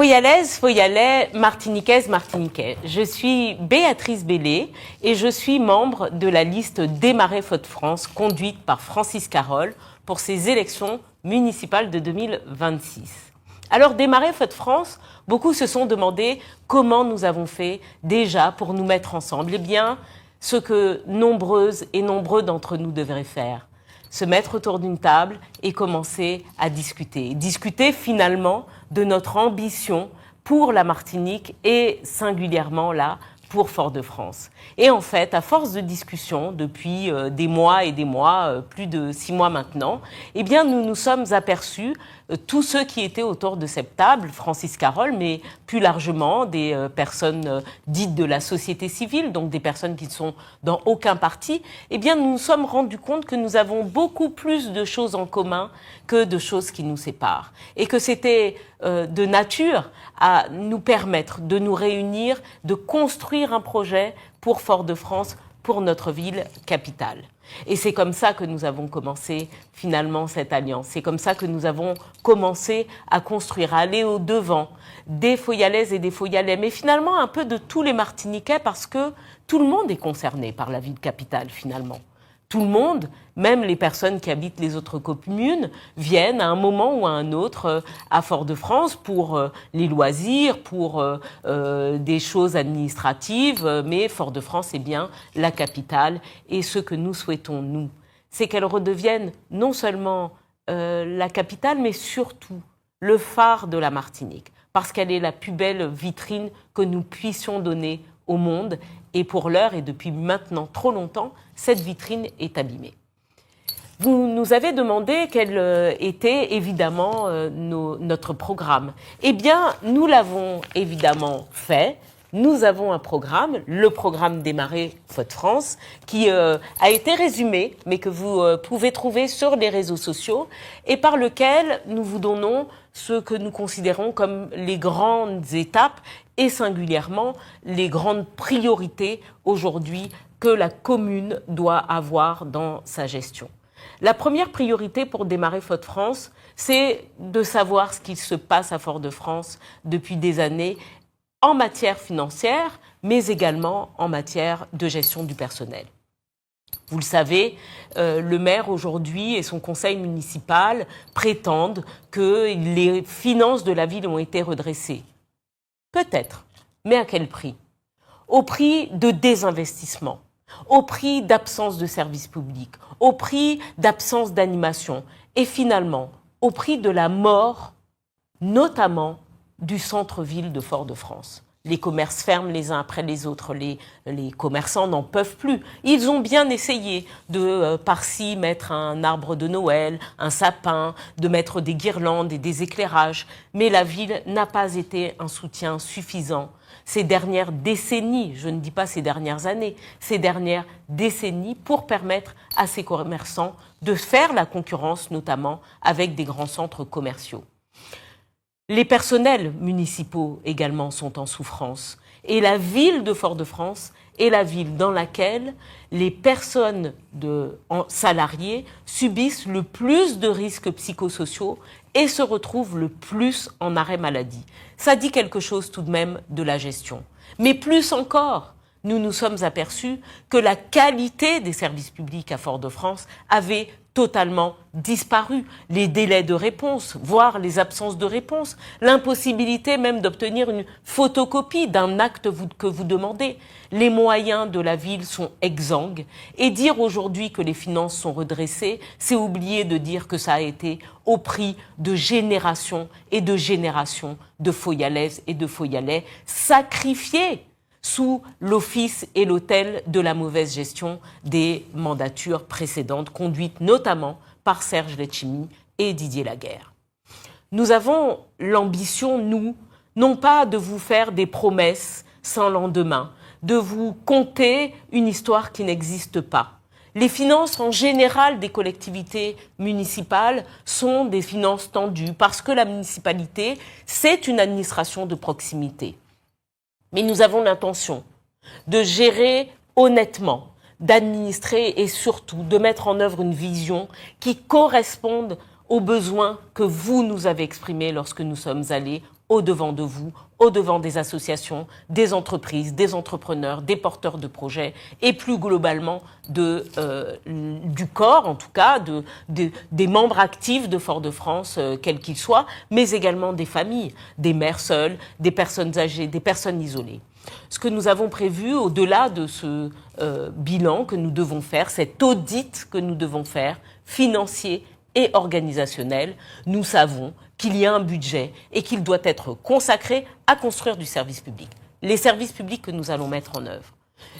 Foyalaises, Foyalais, Martiniquaises, Martiniquais. Je suis Béatrice Bellé et je suis membre de la liste Démarrer Fort-de-France conduite par Francis Carole pour ces élections municipales de 2026. Alors, Démarrer Fort-de-France, beaucoup se sont demandé comment nous avons fait déjà pour nous mettre ensemble. Eh bien, ce que nombreuses et nombreux d'entre nous devraient faire. Se mettre autour d'une table et commencer à discuter. Discuter finalement de notre ambition pour la Martinique et singulièrement là pour Fort-de-France. Et en fait, à force de discussion depuis des mois et des mois, plus de 6 mois maintenant, eh bien nous nous sommes aperçus, tous ceux qui étaient autour de cette table, Francis Carole, mais plus largement des personnes dites de la société civile, donc des personnes qui ne sont dans aucun parti, eh bien nous nous sommes rendus compte que nous avons beaucoup plus de choses en commun que de choses qui nous séparent. Et que c'était de nature à nous permettre de nous réunir, de construire un projet pour Fort-de-France, pour notre ville capitale. Et c'est comme ça que nous avons commencé finalement cette alliance. C'est comme ça que nous avons commencé à construire, à aller au-devant des Foyalaises et des Foyalais, mais finalement un peu de tous les Martiniquais parce que tout le monde est concerné par la ville capitale finalement. Tout le monde, même les personnes qui habitent les autres communes, viennent à un moment ou à un autre à Fort-de-France pour les loisirs, pour des choses administratives, mais Fort-de-France est bien la capitale. Et ce que nous souhaitons, nous, c'est qu'elle redevienne non seulement la capitale, mais surtout le phare de la Martinique, parce qu'elle est la plus belle vitrine que nous puissions donner au monde. Et pour l'heure, et depuis maintenant trop longtemps, cette vitrine est abîmée. Vous nous avez demandé quel était évidemment notre programme. Eh bien, nous l'avons évidemment fait. Nous avons un programme, le programme Démarrer Fort-de-France, qui a été résumé, mais que vous pouvez trouver sur les réseaux sociaux, et par lequel nous vous donnons ce que nous considérons comme les grandes étapes et singulièrement les grandes priorités aujourd'hui que la commune doit avoir dans sa gestion. La première priorité pour Démarrer Fort-de-France, c'est de savoir ce qui se passe à Fort-de-France depuis des années en matière financière, mais également en matière de gestion du personnel. Vous le savez, le maire aujourd'hui et son conseil municipal prétendent que les finances de la ville ont été redressées. Peut-être, mais à quel prix? Au prix de désinvestissement, au prix d'absence de services publics, au prix d'absence d'animation et finalement au prix de la mort, notamment du centre-ville de Fort-de-France. Les commerces ferment les uns après les autres, les commerçants n'en peuvent plus. Ils ont bien essayé de par-ci mettre un arbre de Noël, un sapin, de mettre des guirlandes et des éclairages, mais la ville n'a pas été un soutien suffisant. Ces dernières décennies, je ne dis pas ces dernières années, ces dernières décennies pour permettre à ces commerçants de faire la concurrence, notamment avec des grands centres commerciaux. Les personnels municipaux également sont en souffrance. Et la ville de Fort-de-France est la ville dans laquelle les personnes salariées subissent le plus de risques psychosociaux et se retrouvent le plus en arrêt maladie. Ça dit quelque chose tout de même de la gestion. Mais plus encore, nous nous sommes aperçus que la qualité des services publics à Fort-de-France avait totalement disparu. Les délais de réponse, voire les absences de réponse, l'impossibilité même d'obtenir une photocopie d'un acte que vous demandez. Les moyens de la ville sont exsangues. Et dire aujourd'hui que les finances sont redressées, c'est oublier de dire que ça a été au prix de générations et de générations de Foyalaises et de Foyalais sacrifiés sous l'office et l'autel de la mauvaise gestion des mandatures précédentes, conduites notamment par Serge Letchimy et Didier Laguerre. Nous avons l'ambition, nous, non pas de vous faire des promesses sans lendemain, de vous conter une histoire qui n'existe pas. Les finances en général des collectivités municipales sont des finances tendues parce que la municipalité, c'est une administration de proximité. Mais nous avons l'intention de gérer honnêtement, d'administrer et surtout de mettre en œuvre une vision qui corresponde aux besoins que vous nous avez exprimés lorsque nous sommes allés au-devant de vous, au-devant des associations, des entreprises, des entrepreneurs, des porteurs de projets et plus globalement du corps, en tout cas, des membres actifs de Fort-de-France, quels qu'ils soient, mais également des familles, des mères seules, des personnes âgées, des personnes isolées. Ce que nous avons prévu, au-delà de ce bilan que nous devons faire, cet audit que nous devons faire, financier et organisationnel, nous savons qu'il y a un budget et qu'il doit être consacré à construire du service public. Les services publics que nous allons mettre en œuvre.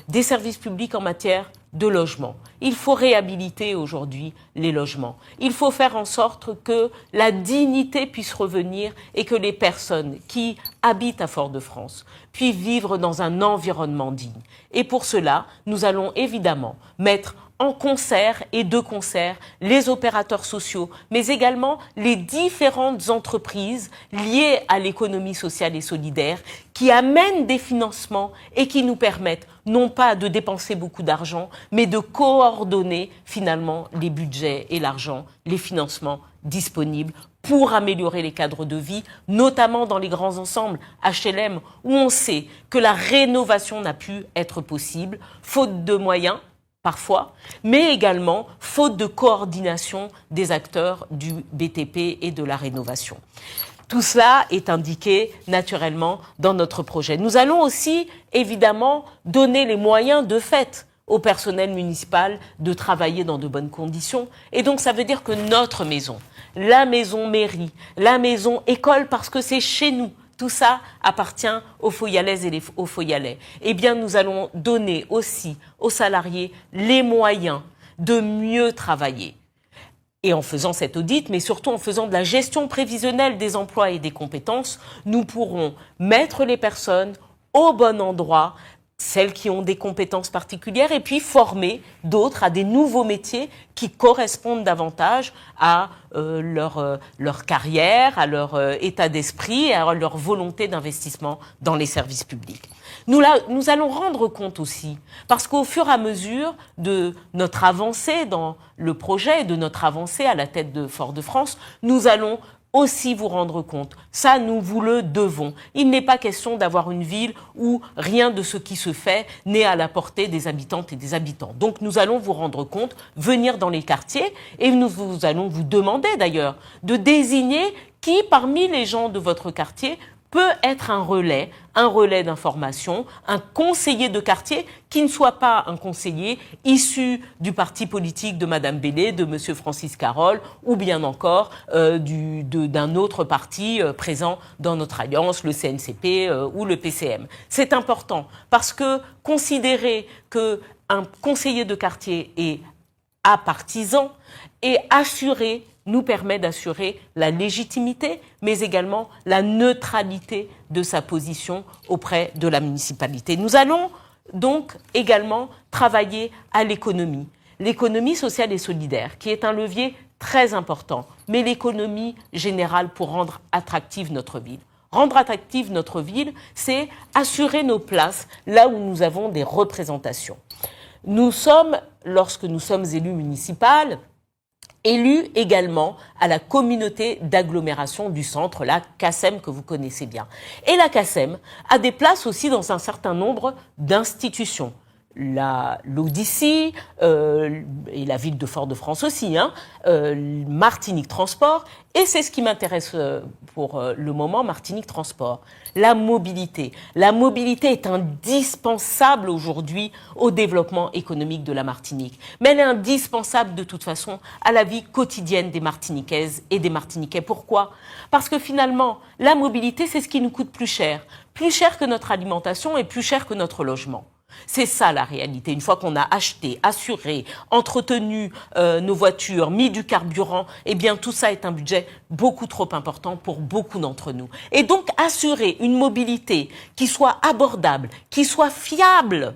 Des services publics en matière de logement. Il faut réhabiliter aujourd'hui les logements. Il faut faire en sorte que la dignité puisse revenir et que les personnes qui habitent à Fort-de-France puissent vivre dans un environnement digne. Et pour cela, nous allons évidemment mettre en concert et de concert les opérateurs sociaux, mais également les différentes entreprises liées à l'économie sociale et solidaire qui amènent des financements et qui nous permettent non pas de dépenser beaucoup d'argent, mais de coordonner finalement les budgets et l'argent, les financements disponibles pour améliorer les cadres de vie, notamment dans les grands ensembles HLM, où on sait que la rénovation n'a pu être possible, faute de moyens, parfois, mais également faute de coordination des acteurs du BTP et de la rénovation. Tout cela est indiqué naturellement dans notre projet. Nous allons aussi, évidemment, donner les moyens de fait au personnel municipal de travailler dans de bonnes conditions. Et donc, ça veut dire que notre maison, la maison mairie, la maison école, parce que c'est chez nous, tout ça appartient aux Foyalaises et aux Foyalais. Eh bien, nous allons donner aussi aux salariés les moyens de mieux travailler. Et en faisant cet audit, mais surtout en faisant de la gestion prévisionnelle des emplois et des compétences, nous pourrons mettre les personnes au bon endroit, celles qui ont des compétences particulières, et puis former d'autres à des nouveaux métiers qui correspondent davantage à leur carrière, à leur état d'esprit et à leur volonté d'investissement dans les services publics. Nous allons rendre compte aussi, parce qu'au fur et à mesure de notre avancée dans le projet, de notre avancée à la tête de Fort-de-France, nous allons aussi vous rendre compte. Ça, nous vous le devons. Il n'est pas question d'avoir une ville où rien de ce qui se fait n'est à la portée des habitantes et des habitants. Donc, nous allons vous rendre compte, venir dans les quartiers, et nous allons vous demander d'ailleurs de désigner qui, parmi les gens de votre quartier, peut être un relais d'information, un conseiller de quartier qui ne soit pas un conseiller issu du parti politique de Madame Bellé, de Monsieur Francis Carole, ou bien encore d'un autre parti présent dans notre alliance, le CNCP ou le PCM. C'est important parce que considérer qu'un conseiller de quartier est apartisan et assuré nous permet d'assurer la légitimité, mais également la neutralité de sa position auprès de la municipalité. Nous allons donc également travailler à l'économie sociale et solidaire, qui est un levier très important, mais l'économie générale pour rendre attractive notre ville. Rendre attractive notre ville, c'est assurer nos places là où nous avons des représentations. Nous sommes, lorsque nous sommes élus municipaux, élus également à la communauté d'agglomération du centre, la CACEM que vous connaissez bien. Et la CACEM a des places aussi dans un certain nombre d'institutions. L'Odyssée et la ville de Fort-de-France aussi, Martinique Transport, et c'est ce qui m'intéresse pour le moment, Martinique Transport. La mobilité. La mobilité est indispensable aujourd'hui au développement économique de la Martinique, mais elle est indispensable de toute façon à la vie quotidienne des Martiniquaises et des Martiniquais. Pourquoi ? Parce que finalement, la mobilité, c'est ce qui nous coûte plus cher que notre alimentation et plus cher que notre logement. C'est ça la réalité. Une fois qu'on a acheté, assuré, entretenu nos voitures, mis du carburant, eh bien tout ça est un budget beaucoup trop important pour beaucoup d'entre nous. Et donc assurer une mobilité qui soit abordable, qui soit fiable,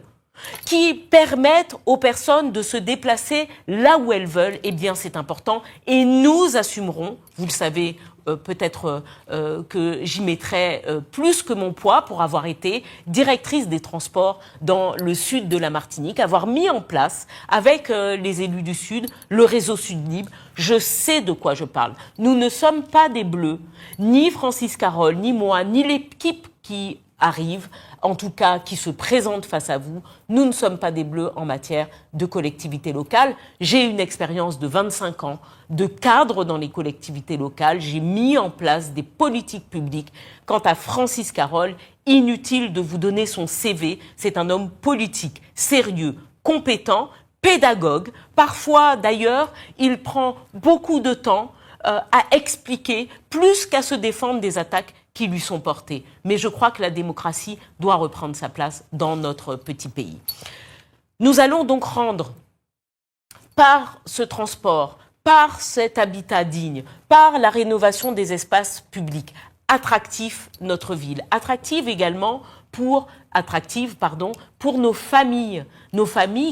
qui permette aux personnes de se déplacer là où elles veulent, eh bien c'est important. Et nous assumerons, vous le savez peut-être que j'y mettrai plus que mon poids pour avoir été directrice des transports dans le sud de la Martinique, avoir mis en place avec les élus du Sud le réseau Sud Libre. Je sais de quoi je parle. Nous ne sommes pas des Bleus, ni Francis Carole, ni moi, ni l'équipe qui arrive, en tout cas qui se présente face à vous. Nous ne sommes pas des Bleus en matière de collectivité locale. J'ai une expérience de 25 ans de cadre dans les collectivités locales. J'ai mis en place des politiques publiques. Quant à Francis Carole, inutile de vous donner son CV. C'est un homme politique, sérieux, compétent, pédagogue. Parfois, d'ailleurs, il prend beaucoup de temps à expliquer plus qu'à se défendre des attaques qui lui sont portées. Mais je crois que la démocratie doit reprendre sa place dans notre petit pays. Nous allons donc rendre, par ce transport, par cet habitat digne, par la rénovation des espaces publics, attractive notre ville. Attractive également pour nos familles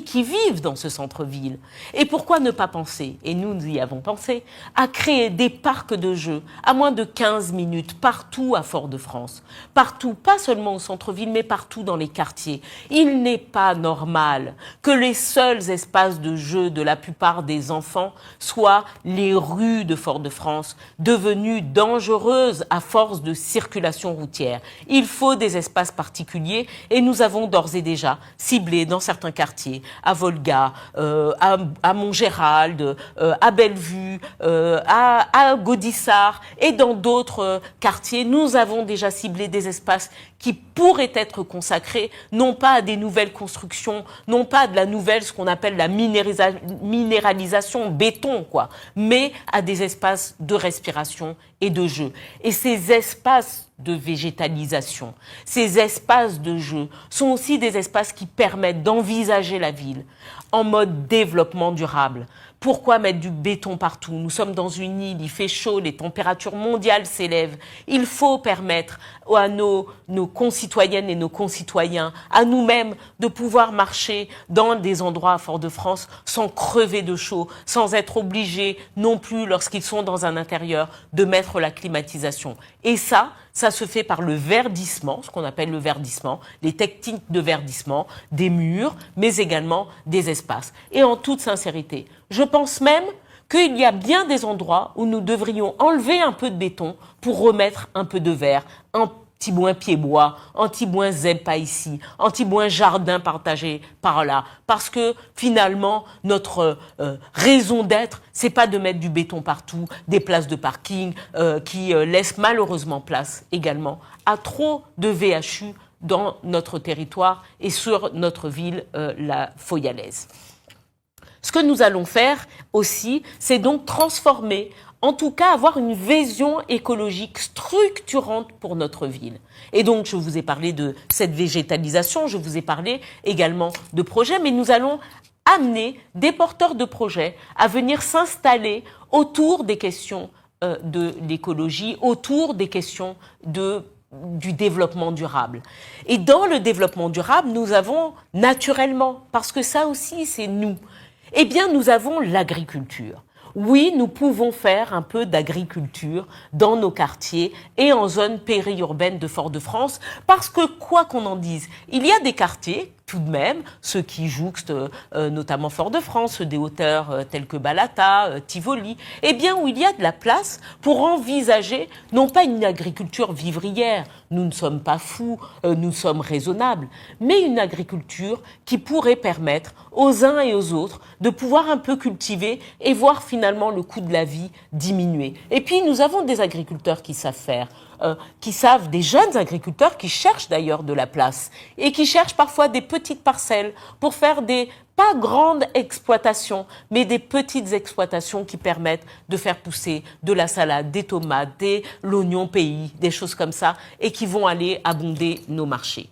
qui vivent dans ce centre-ville. Et pourquoi ne pas penser, et nous y avons pensé, à créer des parcs de jeux à moins de 15 minutes partout à Fort-de-France. Partout, pas seulement au centre-ville, mais partout dans les quartiers. Il n'est pas normal que les seuls espaces de jeux de la plupart des enfants soient les rues de Fort-de-France, devenues dangereuses à force de circulation routière. Il faut des espaces particuliers et nous avons d'ores et déjà ciblé dans certains quartiers, à Volga, à Montgérald, à Bellevue, à Gaudissart et dans d'autres quartiers, nous avons déjà ciblé des espaces qui pourraient être consacrés, non pas à des nouvelles constructions, non pas à de la nouvelle, ce qu'on appelle la minéralisation, béton, quoi, mais à des espaces de respiration et de jeu. Et ces espaces de végétalisation, ces espaces de jeu sont aussi des espaces qui permettent d'envisager la ville en mode développement durable. Pourquoi mettre du béton partout? Nous sommes dans une île, il fait chaud, les températures mondiales s'élèvent. Il faut permettre à nos concitoyennes et nos concitoyens, à nous-mêmes, de pouvoir marcher dans des endroits à Fort-de-France sans crever de chaud, sans être obligés non plus, lorsqu'ils sont dans un intérieur, de mettre la climatisation. Et ça se fait par le verdissement, ce qu'on appelle le verdissement, les techniques de verdissement, des murs, mais également des espaces. Et en toute sincérité, je pense même qu'il y a bien des endroits où nous devrions enlever un peu de béton pour remettre un peu de verre, un petit bout pied-bois, un petit bout zèbre ici, un petit bout jardin partagé par là. Parce que finalement, notre raison d'être, c'est pas de mettre du béton partout, des places de parking qui laissent malheureusement place également à trop de VHU dans notre territoire et sur notre ville, la Foyalaise. Ce que nous allons faire aussi, c'est donc transformer, en tout cas avoir une vision écologique structurante pour notre ville. Et donc, je vous ai parlé de cette végétalisation, je vous ai parlé également de projets, mais nous allons amener des porteurs de projets à venir s'installer autour des questions de l'écologie, autour des questions du développement durable. Et dans le développement durable, nous avons naturellement, parce que ça aussi c'est nous, eh bien nous avons l'agriculture. Oui, nous pouvons faire un peu d'agriculture dans nos quartiers et en zone périurbaine de Fort-de-France, parce que quoi qu'on en dise, il y a des quartiers, tout de même, ceux qui jouxtent notamment Fort-de-France, des hauteurs telles que Balata, Tivoli, eh bien où il y a de la place pour envisager non pas une agriculture vivrière, nous ne sommes pas fous, nous sommes raisonnables, mais une agriculture qui pourrait permettre aux uns et aux autres de pouvoir un peu cultiver et voir finalement le coût de la vie diminuer. Et puis nous avons des agriculteurs qui savent faire, des jeunes agriculteurs qui cherchent d'ailleurs de la place et qui cherchent parfois des petites parcelles pour faire des pas grandes exploitations, mais des petites exploitations qui permettent de faire pousser de la salade, des tomates, de l'oignon pays, des choses comme ça, et qui vont aller abonder nos marchés.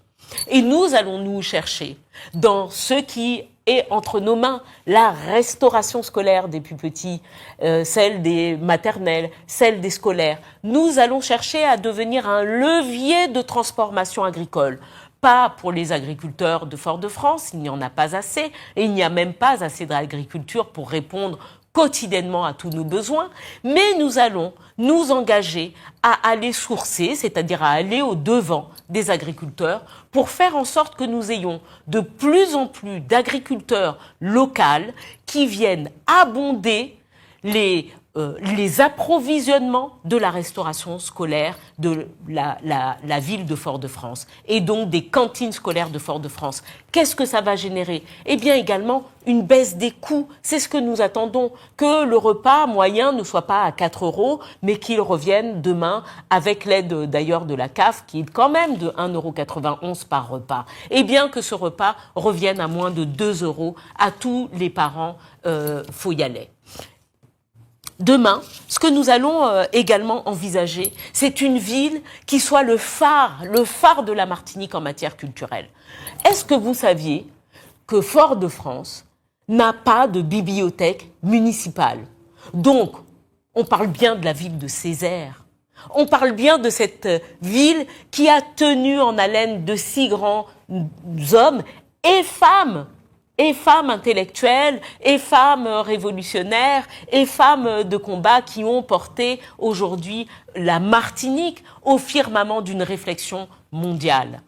Et nous allons nous chercher dans ce qui est entre nos mains, la restauration scolaire des plus petits, celle des maternelles, celle des scolaires. Nous allons chercher à devenir un levier de transformation agricole. Pas pour les agriculteurs de Fort-de-France, il n'y en a pas assez, et il n'y a même pas assez d'agriculture pour répondre quotidiennement à tous nos besoins, mais nous allons nous engager à aller sourcer, c'est-à-dire à aller au-devant des agriculteurs pour faire en sorte que nous ayons de plus en plus d'agriculteurs locaux qui viennent abonder les approvisionnements de la restauration scolaire de la ville de Fort-de-France et donc des cantines scolaires de Fort-de-France. Qu'est-ce que ça va générer? Eh bien également une baisse des coûts. C'est ce que nous attendons, que le repas moyen ne soit pas à 4 €, mais qu'il revienne demain avec l'aide d'ailleurs de la CAF qui est quand même de 1,91 € par repas. Eh bien que ce repas revienne à moins de 2 € à tous les parents foyalais. Demain, ce que nous allons également envisager, c'est une ville qui soit le phare de la Martinique en matière culturelle. Est-ce que vous saviez que Fort-de-France n'a pas de bibliothèque municipale? Donc, on parle bien de la ville de Césaire. On parle bien de cette ville qui a tenu en haleine de si grands hommes et femmes intellectuelles, et femmes révolutionnaires, et femmes de combat qui ont porté aujourd'hui la Martinique au firmament d'une réflexion mondiale.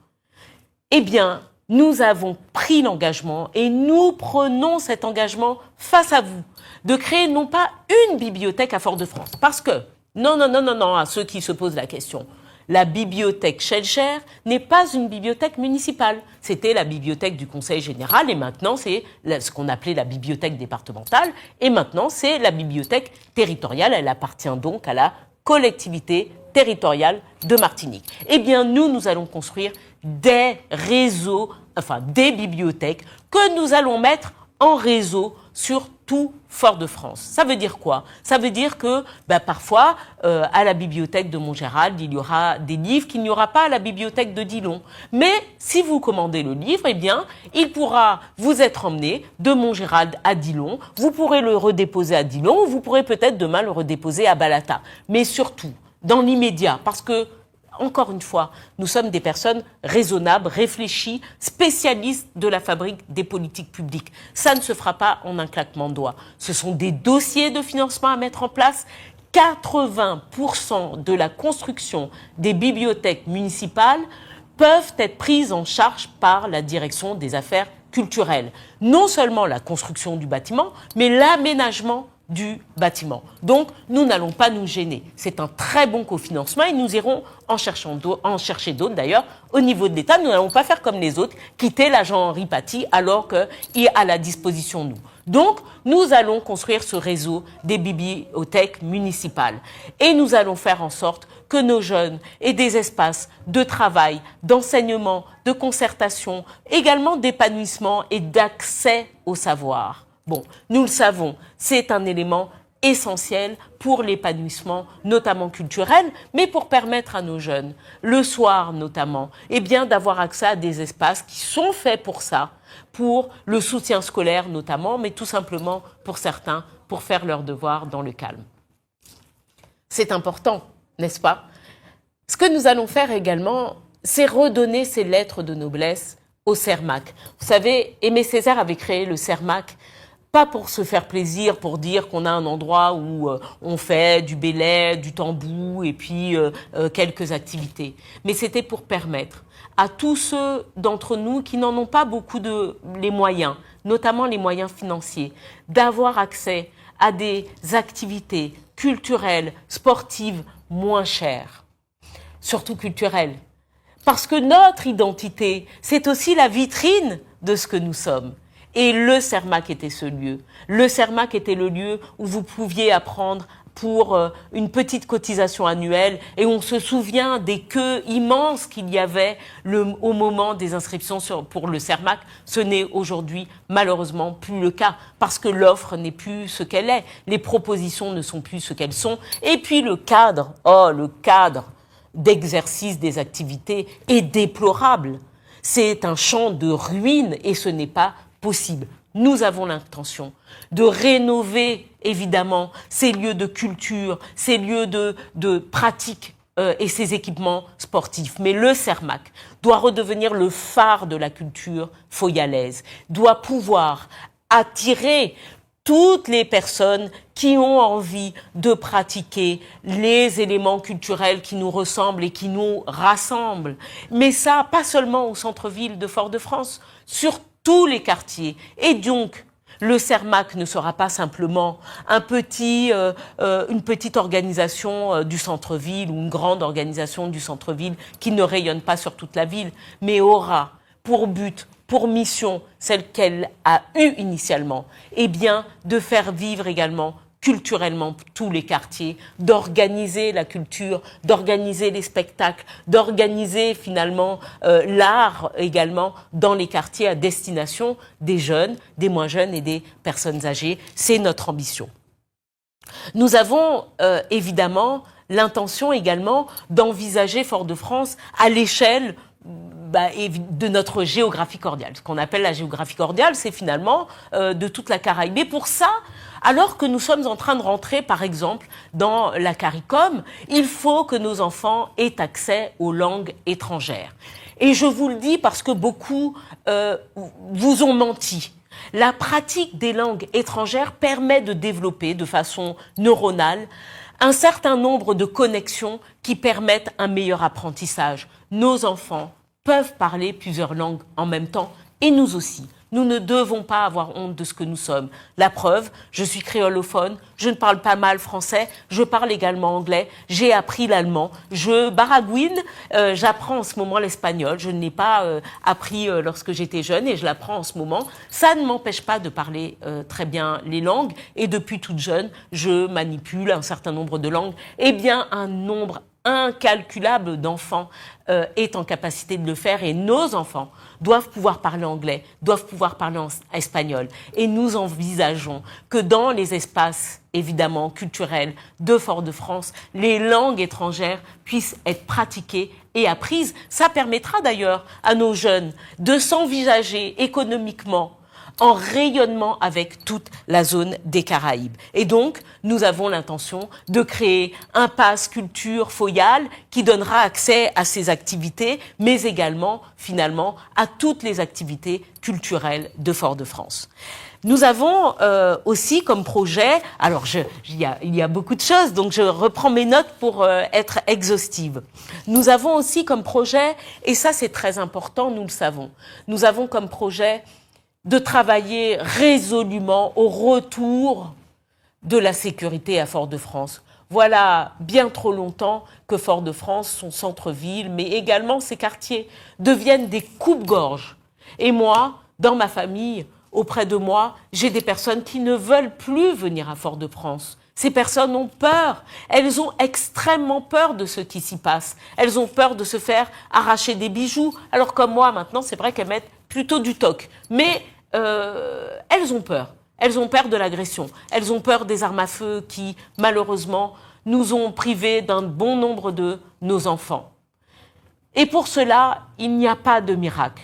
Eh bien, nous avons pris l'engagement, et nous prenons cet engagement face à vous, de créer non pas une bibliothèque à Fort-de-France, parce que, non, à ceux qui se posent la question, la bibliothèque Schellcher n'est pas une bibliothèque municipale. C'était la bibliothèque du Conseil général et maintenant c'est ce qu'on appelait la bibliothèque départementale et maintenant c'est la bibliothèque territoriale. Elle appartient donc à la collectivité territoriale de Martinique. Eh bien, nous allons construire des réseaux, des bibliothèques que nous allons mettre en réseau sur tout Fort-de-France. Ça veut dire quoi? Ça veut dire que parfois, à la bibliothèque de Montgérald, il y aura des livres qu'il n'y aura pas à la bibliothèque de Dillon. Mais si vous commandez le livre, eh bien, il pourra vous être emmené de Montgérald à Dillon. Vous pourrez le redéposer à Dillon ou vous pourrez peut-être demain le redéposer à Balata. Mais surtout, dans l'immédiat, parce que encore une fois, nous sommes des personnes raisonnables, réfléchies, spécialistes de la fabrique des politiques publiques. Ça ne se fera pas en un claquement de doigts. Ce sont des dossiers de financement à mettre en place. 80% de la construction des bibliothèques municipales peuvent être prises en charge par la direction des affaires culturelles. Non seulement la construction du bâtiment, mais l'aménagement du bâtiment. Donc, nous n'allons pas nous gêner. C'est un très bon cofinancement et nous irons en chercher d'autres. D'ailleurs, au niveau de l'État, nous n'allons pas faire comme les autres, quitter l'agent Henri Paty alors qu'il est à la disposition de nous. Donc, nous allons construire ce réseau des bibliothèques municipales et nous allons faire en sorte que nos jeunes aient des espaces de travail, d'enseignement, de concertation, également d'épanouissement et d'accès au savoir. Bon, nous le savons, c'est un élément essentiel pour l'épanouissement, notamment culturel, mais pour permettre à nos jeunes, le soir notamment, d'avoir accès à des espaces qui sont faits pour ça, pour le soutien scolaire notamment, mais tout simplement pour certains, pour faire leurs devoirs dans le calme. C'est important, n'est-ce pas? Ce que nous allons faire également, c'est redonner ces lettres de noblesse au CERMAC. Vous savez, Aimé Césaire avait créé le CERMAC pas pour se faire plaisir, pour dire qu'on a un endroit où on fait du bélet, du tambou et puis quelques activités. Mais c'était pour permettre à tous ceux d'entre nous qui n'en ont pas beaucoup les moyens, notamment les moyens financiers, d'avoir accès à des activités culturelles, sportives moins chères, surtout culturelles. Parce que notre identité, c'est aussi la vitrine de ce que nous sommes. Et le CERMAC était ce lieu. Le CERMAC était le lieu où vous pouviez apprendre pour une petite cotisation annuelle et on se souvient des queues immenses qu'il y avait au moment des inscriptions pour le CERMAC. Ce n'est aujourd'hui malheureusement plus le cas parce que l'offre n'est plus ce qu'elle est, les propositions ne sont plus ce qu'elles sont et puis le cadre d'exercice des activités est déplorable. C'est un champ de ruines et ce n'est pas possible. Nous avons l'intention de rénover, évidemment, ces lieux de culture, ces lieux de pratique et ces équipements sportifs. Mais le CERMAC doit redevenir le phare de la culture foyalaise, doit pouvoir attirer toutes les personnes qui ont envie de pratiquer les éléments culturels qui nous ressemblent et qui nous rassemblent. Mais ça, pas seulement au centre-ville de Fort-de-France, sur tous les quartiers. Et donc, le CERMAC ne sera pas simplement une petite organisation du centre-ville ou une grande organisation du centre-ville qui ne rayonne pas sur toute la ville, mais aura pour but, pour mission, celle qu'elle a eue initialement, eh bien, de faire vivre également culturellement tous les quartiers, d'organiser la culture, d'organiser les spectacles, d'organiser finalement l'art également dans les quartiers à destination des jeunes, des moins jeunes et des personnes âgées. C'est notre ambition. Nous avons évidemment l'intention également d'envisager Fort-de-France à l'échelle de notre géographie cordiale. Ce qu'on appelle la géographie cordiale, c'est finalement de toute la Caraïbe. Et pour ça, alors que nous sommes en train de rentrer, par exemple, dans la CARICOM, il faut que nos enfants aient accès aux langues étrangères. Et je vous le dis parce que beaucoup vous ont menti. La pratique des langues étrangères permet de développer de façon neuronale un certain nombre de connexions qui permettent un meilleur apprentissage. Nos enfants peuvent parler plusieurs langues en même temps, et nous aussi. Nous ne devons pas avoir honte de ce que nous sommes. La preuve, je suis créolophone, je ne parle pas mal français, je parle également anglais, j'ai appris l'allemand, je baragouine, j'apprends en ce moment l'espagnol, je ne l'ai pas appris lorsque j'étais jeune et je l'apprends en ce moment. Ça ne m'empêche pas de parler très bien les langues et depuis toute jeune, je manipule un certain nombre de langues. Eh bien, un nombre incalculable d'enfants est en capacité de le faire et nos enfants doivent pouvoir parler anglais, doivent pouvoir parler espagnol. Et nous envisageons que dans les espaces, évidemment, culturels de Fort-de-France, les langues étrangères puissent être pratiquées et apprises. Ça permettra d'ailleurs à nos jeunes de s'envisager économiquement en rayonnement avec toute la zone des Caraïbes. Et donc, nous avons l'intention de créer un pass culture foyal qui donnera accès à ces activités, mais également, finalement, à toutes les activités culturelles de Fort-de-France. Nous avons aussi comme projet, alors il y a beaucoup de choses, donc je reprends mes notes pour être exhaustive. Nous avons aussi comme projet, et ça c'est très important, nous le savons, nous avons comme projet de travailler résolument au retour de la sécurité à Fort-de-France. Voilà bien trop longtemps que Fort-de-France, son centre-ville, mais également ses quartiers, deviennent des coupe-gorge. Et moi, dans ma famille, auprès de moi, j'ai des personnes qui ne veulent plus venir à Fort-de-France. Ces personnes ont peur. Elles ont extrêmement peur de ce qui s'y passe. Elles ont peur de se faire arracher des bijoux. Alors comme moi, maintenant, c'est vrai qu'elles mettent plutôt du toc. Mais elles ont peur. Elles ont peur de l'agression. Elles ont peur des armes à feu qui, malheureusement, nous ont privés d'un bon nombre de nos enfants. Et pour cela, il n'y a pas de miracle.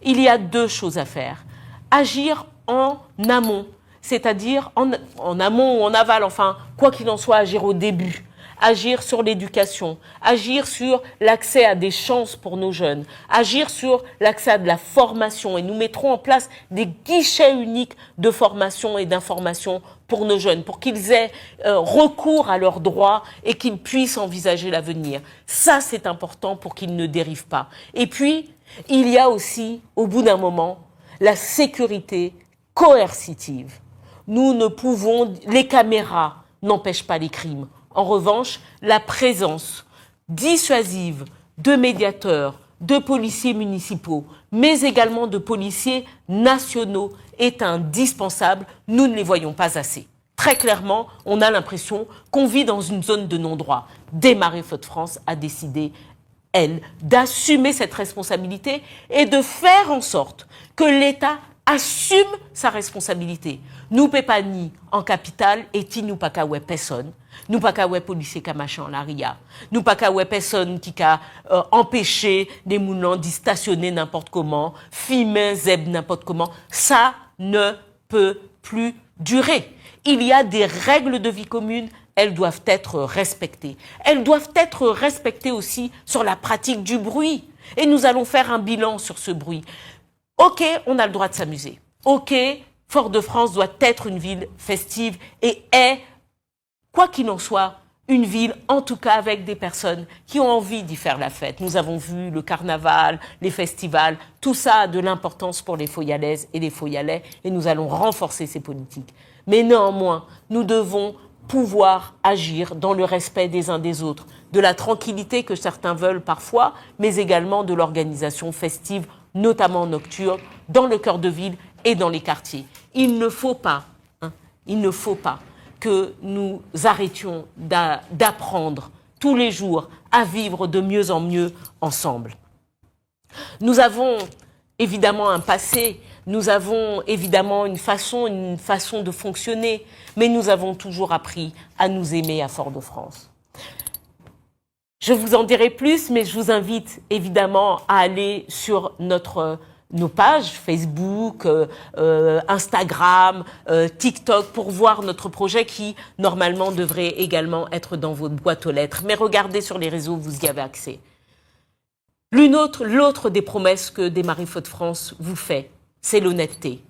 Il y a deux choses à faire. Agir en amont, c'est-à-dire en amont ou en aval, enfin, quoi qu'il en soit, agir au début. Agir sur l'éducation, agir sur l'accès à des chances pour nos jeunes, agir sur l'accès à de la formation. Et nous mettrons en place des guichets uniques de formation et d'information pour nos jeunes, pour qu'ils aient recours à leurs droits et qu'ils puissent envisager l'avenir. Ça, c'est important pour qu'ils ne dérivent pas. Et puis, il y a aussi, au bout d'un moment, la sécurité coercitive. Nous ne pouvons, les caméras n'empêchent pas les crimes. En revanche, la présence dissuasive de médiateurs, de policiers municipaux, mais également de policiers nationaux est indispensable. Nous ne les voyons pas assez. Très clairement, on a l'impression qu'on vit dans une zone de non-droit. Démarrer Fort-de-France a décidé, elle, d'assumer cette responsabilité et de faire en sorte que l'État assume sa responsabilité. Nous pépani en capitale et nous pas qu'à personne. Nous pas qu'à policier qui machin la ria. Nous pas qu'à personne qui a empêché des moulins d'y stationner n'importe comment, filmer zeb n'importe comment. Ça ne peut plus durer. Il y a des règles de vie commune, elles doivent être respectées. Elles doivent être respectées aussi sur la pratique du bruit. Et nous allons faire un bilan sur ce bruit. Ok, on a le droit de s'amuser. Ok, Fort-de-France doit être une ville festive et est, quoi qu'il en soit, une ville, en tout cas avec des personnes qui ont envie d'y faire la fête. Nous avons vu le carnaval, les festivals, tout ça a de l'importance pour les Foyalaises et les Foyalais et nous allons renforcer ces politiques. Mais néanmoins, nous devons pouvoir agir dans le respect des uns des autres, de la tranquillité que certains veulent parfois, mais également de l'organisation festive, notamment nocturne, dans le cœur de ville et dans les quartiers. Il ne faut pas que nous arrêtions d'apprendre tous les jours à vivre de mieux en mieux ensemble. Nous avons évidemment un passé, nous avons évidemment une façon de fonctionner, mais nous avons toujours appris à nous aimer à Fort-de-France. Je vous en dirai plus, mais je vous invite évidemment à aller sur nos pages Facebook, Instagram, TikTok pour voir notre projet qui, normalement, devrait également être dans votre boîte aux lettres. Mais regardez sur les réseaux, vous y avez accès. L'autre des promesses que Démarrer Fort-de-France vous fait, c'est l'honnêteté.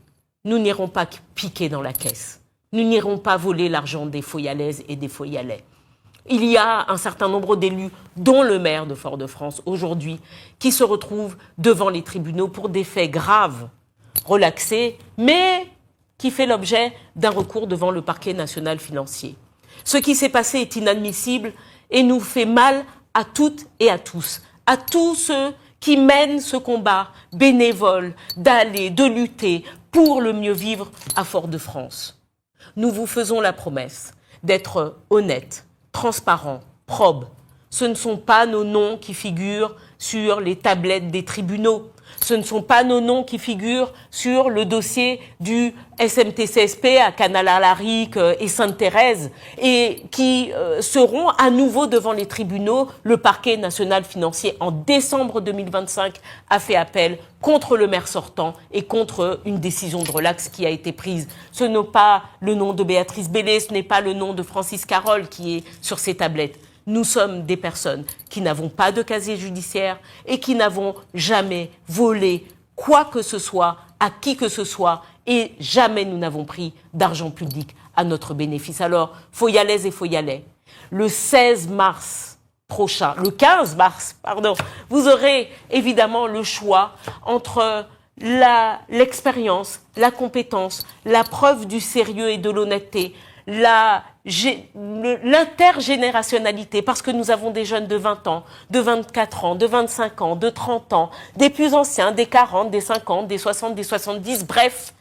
Nous n'irons pas piquer dans la caisse. Nous n'irons pas voler l'argent des Foyalaises et des Foyalais. Il y a un certain nombre d'élus, dont le maire de Fort-de-France aujourd'hui, qui se retrouvent devant les tribunaux pour des faits graves, relaxés, mais qui fait l'objet d'un recours devant le parquet national financier. Ce qui s'est passé est inadmissible et nous fait mal à toutes et à tous ceux qui mènent ce combat bénévole de lutter pour le mieux vivre à Fort-de-France. Nous vous faisons la promesse d'être honnêtes, transparent, probe. Ce ne sont pas nos noms qui figurent sur les tablettes des tribunaux. Ce ne sont pas nos noms qui figurent sur le dossier du SMT-CSP à Canal-Alaric et Sainte-Thérèse et qui seront à nouveau devant les tribunaux. Le parquet national financier, en décembre 2025, a fait appel contre le maire sortant et contre une décision de relax qui a été prise. Ce n'est pas le nom de Béatrice Bellé, ce n'est pas le nom de Francis Carole qui est sur ces tablettes. Nous sommes des personnes qui n'avons pas de casier judiciaire et qui n'avons jamais volé quoi que ce soit à qui que ce soit et jamais nous n'avons pris d'argent public à notre bénéfice. Alors, Foyalaises et Foyalais, le 15 mars, vous aurez évidemment le choix entre l'expérience, la compétence, la preuve du sérieux et de l'honnêteté, l'intergénérationnalité, parce que nous avons des jeunes de 20 ans, de 24 ans, de 25 ans, de 30 ans, des plus anciens, des 40, des 50, des 60, des 70, bref,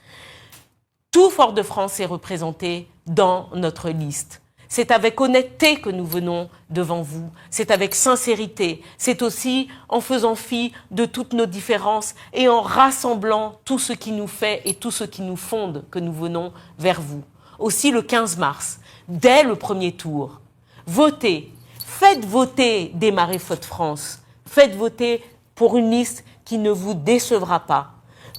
tout Fort-de-France est représenté dans notre liste. C'est avec honnêteté que nous venons devant vous, c'est avec sincérité, c'est aussi en faisant fi de toutes nos différences et en rassemblant tout ce qui nous fait et tout ce qui nous fonde que nous venons vers vous. Aussi le 15 mars, dès le premier tour, votez, faites voter Démarrer Fort-de-France, faites voter pour une liste qui ne vous décevra pas,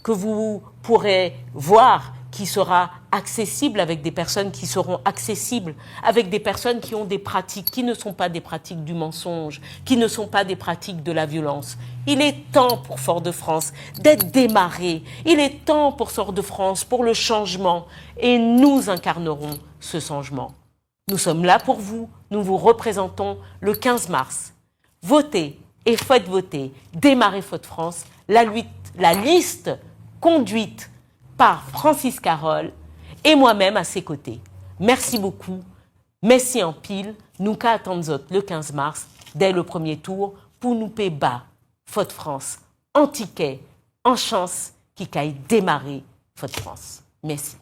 que vous pourrez voir qui sera accessible avec des personnes qui seront accessibles, avec des personnes qui ont des pratiques qui ne sont pas des pratiques du mensonge, qui ne sont pas des pratiques de la violence. Il est temps pour Fort-de-France d'être démarré. Il est temps pour Fort-de-France, pour le changement. Et nous incarnerons ce changement. Nous sommes là pour vous. Nous vous représentons le 15 mars. Votez et faites voter. Démarrer Fort-de-France, la liste conduite par Francis Carole et moi-même à ses côtés. Merci beaucoup. Merci en pile. Nous qu'attendons le 15 mars, dès le premier tour, pour nous payer bas. Fort-de-France, en ticket, en chance, qui caille démarrer Fort-de-France. Merci.